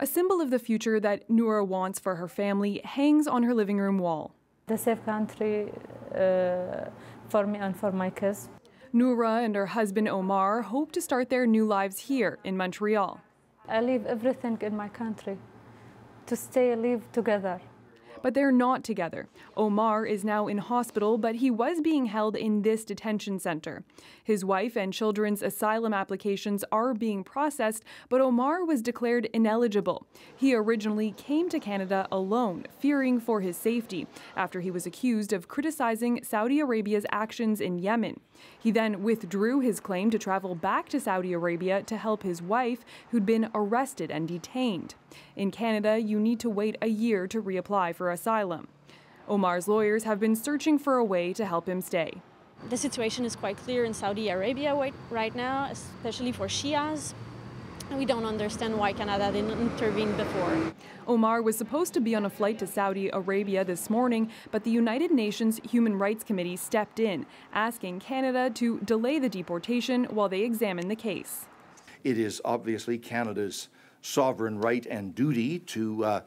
A symbol of the future that Noura wants for her family hangs on her living room wall. The safe country for me and for my kids. Noura and her husband Omar hope to start their new lives here in Montreal. I leave everything in my country to live together. But they're not together. Omar is now in hospital, but he was being held in this detention center. His wife and children's asylum applications are being processed, but Omar was declared ineligible. He originally came to Canada alone, fearing for his safety, after he was accused of criticizing Saudi Arabia's actions in Yemen. He then withdrew his claim to travel back to Saudi Arabia to help his wife, who'd been arrested and detained. In Canada, you need to wait a year to reapply for asylum. Omar's lawyers have been searching for a way to help him stay. The situation is quite clear in Saudi Arabia right now, especially for Shias. We don't understand why Canada didn't intervene before. Omar was supposed to be on a flight to Saudi Arabia this morning, but the United Nations Human Rights Committee stepped in, asking Canada to delay the deportation while they examine the case. It is obviously Canada's sovereign right and duty to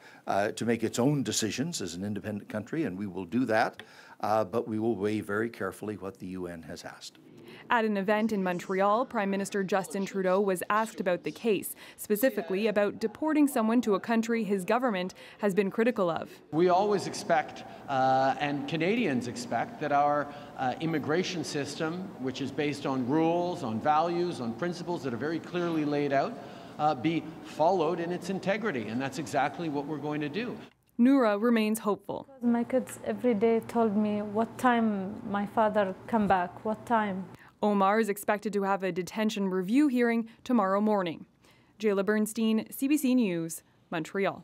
make its own decisions as an independent country, and we will do that, but we will weigh very carefully what the UN has asked. At an event in Montreal, Prime Minister Justin Trudeau was asked about the case, specifically about deporting someone to a country his government has been critical of. We always expect, and Canadians expect, that our immigration system, which is based on rules, on values, on principles that are very clearly laid out, be followed in its integrity, and that's exactly what we're going to do. Noura remains hopeful. My kids every day told me what time my father come back, what time. Omar is expected to have a detention review hearing tomorrow morning. Jayla Bernstein, CBC News, Montreal.